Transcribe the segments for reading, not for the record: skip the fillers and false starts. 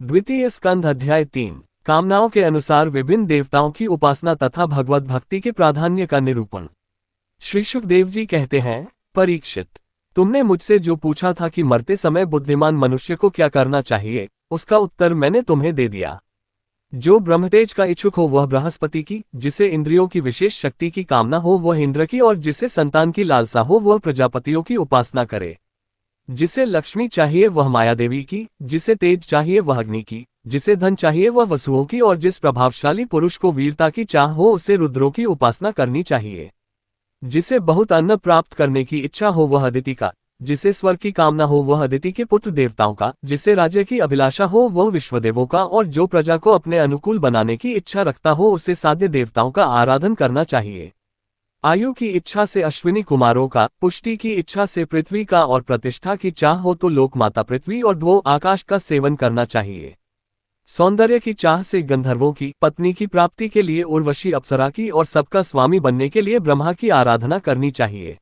द्वितीय स्कंध अध्याय 3। कामनाओं के अनुसार विभिन्न देवताओं की उपासना तथा भगवत भक्ति के प्राधान्य का निरूपण। श्री सुखदेव जी कहते हैं, परीक्षित, तुमने मुझसे जो पूछा था कि मरते समय बुद्धिमान मनुष्य को क्या करना चाहिए, उसका उत्तर मैंने तुम्हें दे दिया। जो ब्रह्मतेज का इच्छुक हो वह बृहस्पति की, जिसे इंद्रियों की विशेष शक्ति की कामना हो वह इंद्र की, और जिसे संतान की लालसा हो वह प्रजापतियों की उपासना करे। जिसे लक्ष्मी चाहिए वह माया देवी की, जिसे तेज चाहिए वह अग्नि की, जिसे धन चाहिए वह वसुओं की, और जिस प्रभावशाली पुरुष को वीरता की चाह हो उसे रुद्रों की उपासना करनी चाहिए। जिसे बहुत अन्न प्राप्त करने की इच्छा हो वह अदिति का, जिसे स्वर्ग की कामना हो वह अदिति के पुत्र देवताओं का, जिसे राज्य की अभिलाषा हो वह विश्वदेवों का, और जो प्रजा को अपने अनुकूल बनाने की इच्छा रखता हो उसे साध्य देवताओं का आराधन करना चाहिए। आयु की इच्छा से अश्विनी कुमारों का, पुष्टि की इच्छा से पृथ्वी का, और प्रतिष्ठा की चाह हो तो लोक माता पृथ्वी और ध्रुव आकाश का सेवन करना चाहिए। सौंदर्य की चाह से गंधर्वों की, पत्नी की प्राप्ति के लिए उर्वशी अप्सरा की, और सबका स्वामी बनने के लिए ब्रह्मा की आराधना करनी चाहिए।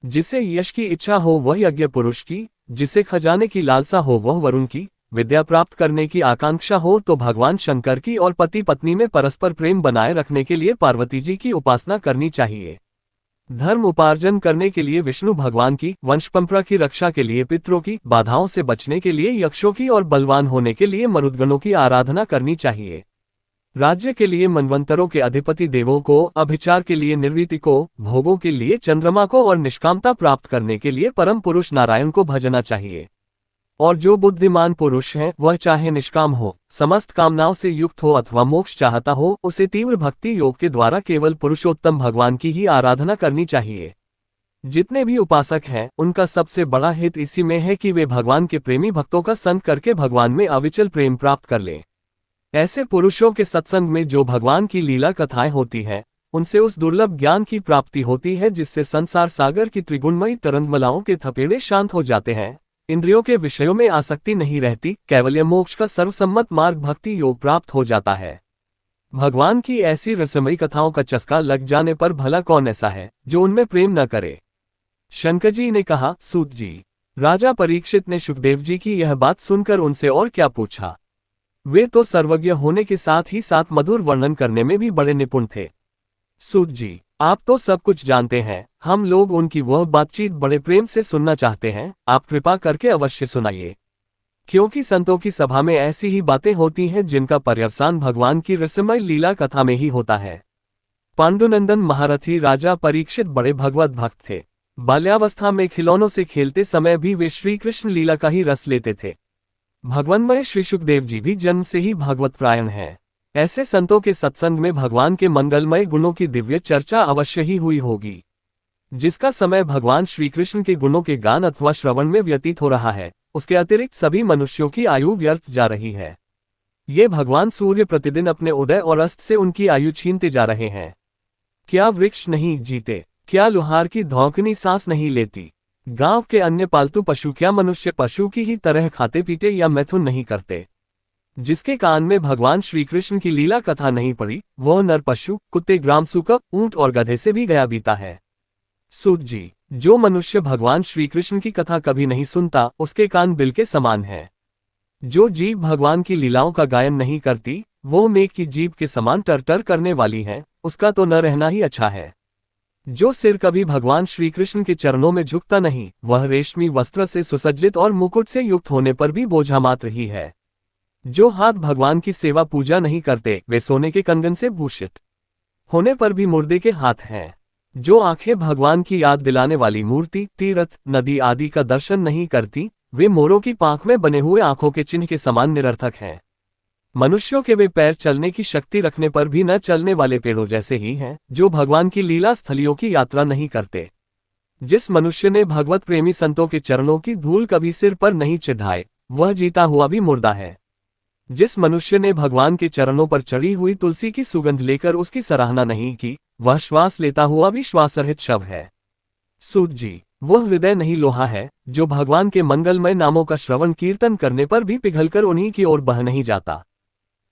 जिसे यश की इच्छा हो वह यज्ञ पुरुष की, जिसे खजाने की लालसा हो वह वरुण की, विद्या प्राप्त करने की आकांक्षा हो तो भगवान शंकर की, और पति पत्नी में परस्पर प्रेम बनाए रखने के लिए पार्वती जी की उपासना करनी चाहिए। धर्म उपार्जन करने के लिए विष्णु भगवान की, वंश परंपरा की रक्षा के लिए पितरों की, बाधाओं से बचने के लिए यक्षों की, और बलवान होने के लिए मरुदगणों की आराधना करनी चाहिए। राज्य के लिए मनवंतरों के अधिपति देवों को, अभिचार के लिए निर्वृति को, भोगों के लिए चंद्रमा को, और निष्कामता प्राप्त करने के लिए परम पुरुष नारायण को भजना चाहिए। और जो बुद्धिमान पुरुष है वह चाहे निष्काम हो, समस्त कामनाओं से युक्त हो अथवा मोक्ष चाहता हो, उसे तीव्र भक्ति योग के द्वारा केवल पुरुषोत्तम भगवान की ही आराधना करनी चाहिए। जितने भी उपासक हैं उनका सबसे बड़ा हित इसी में है कि वे भगवान के प्रेमी भक्तों का संग करके भगवान में अविचल प्रेम प्राप्त कर लें। ऐसे पुरुषों के सत्संग में जो भगवान की लीला कथाएं होती हैं, उनसे उस दुर्लभ ज्ञान की प्राप्ति होती है जिससे संसार सागर की त्रिगुणमयी तरंगमालाओं के थपेड़े शांत हो जाते हैं, इंद्रियों के विषयों में आसक्ति नहीं रहती, कैवल्य मोक्ष का सर्वसम्मत मार्ग भक्ति योग प्राप्त हो जाता है। भगवान की ऐसी रसमयी कथाओं का चस्का लग जाने पर भला कौन ऐसा है जो उनमें प्रेम न करे। शंकर जी ने कहा, सूत जी, राजा परीक्षित ने सुखदेव जी की यह बात सुनकर उनसे और क्या पूछा। वे तो सर्वज्ञ होने के साथ ही साथ मधुर वर्णन करने में भी बड़े निपुण थे। सूत जी, आप तो सब कुछ जानते हैं, हम लोग उनकी वह बातचीत बड़े प्रेम से सुनना चाहते हैं, आप कृपा करके अवश्य सुनाइए। क्योंकि संतों की सभा में ऐसी ही बातें होती हैं जिनका पर्यवसान भगवान की रसमय लीला कथा में ही होता है। पांडुनंदन महारथी राजा परीक्षित बड़े भगवत भक्त थे। बाल्यावस्था में खिलौनों से खेलते समय भी वे श्री कृष्ण लीला का ही रस लेते थे। भगवानमय श्री सुखदेव जी भी जन्म से ही भागवत प्रायण हैं। ऐसे संतों के सत्संग में भगवान के मंगलमय गुणों की दिव्य चर्चा अवश्य ही हुई होगी। जिसका समय भगवान श्री कृष्ण के गुणों के गान अथवा श्रवण में व्यतीत हो रहा है, उसके अतिरिक्त सभी मनुष्यों की आयु व्यर्थ जा रही है। ये भगवान सूर्य प्रतिदिन अपने उदय और अस्त से उनकी आयु छीनते जा रहे हैं। क्या वृक्ष नहीं जीते, क्या लुहार की धौंकनी सांस नहीं लेती, गांव के अन्य पालतू पशु क्या मनुष्य पशु की ही तरह खाते पीते या मैथुन नहीं करते। जिसके कान में भगवान श्री कृष्ण की लीला कथा नहीं पड़ी, वह नर पशु, कुत्ते, ग्रामसुक, ऊंट और गधे से भी गया बीता है। सूत जी, जो मनुष्य भगवान श्री कृष्ण की कथा कभी नहीं सुनता उसके कान बिल के समान है। जो जीव भगवान की लीलाओं का गायन नहीं करती, वो मेघ की जीभ के समान टरटर करने वाली है, उसका तो न रहना ही अच्छा है। जो सिर कभी भगवान श्री कृष्ण के चरणों में झुकता नहीं, वह रेशमी वस्त्र से सुसज्जित और मुकुट से युक्त होने पर भी बोझा मात्र ही है। जो हाथ भगवान की सेवा पूजा नहीं करते, वे सोने के कंगन से भूषित होने पर भी मुर्दे के हाथ हैं। जो आंखें भगवान की याद दिलाने वाली मूर्ति, तीर्थ, नदी आदि का दर्शन नहीं करती, वे मोरों की पांख में बने हुए आंखों के चिन्ह के समान निरर्थक हैं। मनुष्यों के वे पैर चलने की शक्ति रखने पर भी न चलने वाले पेड़ों जैसे ही हैं, जो भगवान की लीला स्थलियों की यात्रा नहीं करते। जिस मनुष्य ने भगवत प्रेमी संतों के चरणों की धूल कभी सिर पर नहीं चढ़ाए, वह जीता हुआ भी मुर्दा है। जिस मनुष्य ने भगवान के चरणों पर चढ़ी हुई तुलसी की सुगंध लेकर उसकी सराहना नहीं की, वह श्वास लेता हुआ भी श्वासरहित शव है। सूत जी, वह हृदय नहीं लोहा है जो भगवान के मंगलमय नामों का श्रवण कीर्तन करने पर भी पिघलकर उन्हीं की ओर बह नहीं जाता।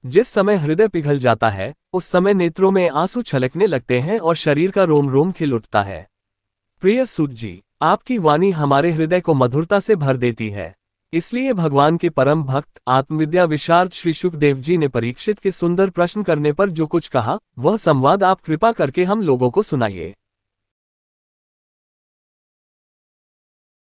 जिस समय हृदय पिघल जाता है, उस समय नेत्रों में आंसू छलकने लगते हैं और शरीर का रोम रोम खिल उठता है। प्रिय सूत जी, आपकी वाणी हमारे हृदय को मधुरता से भर देती है। इसलिए भगवान के परम भक्त आत्मविद्या विशारद श्री शुकदेव जी ने परीक्षित के सुंदर प्रश्न करने पर जो कुछ कहा, वह संवाद आप कृपा करके हम लोगों को सुनाइए।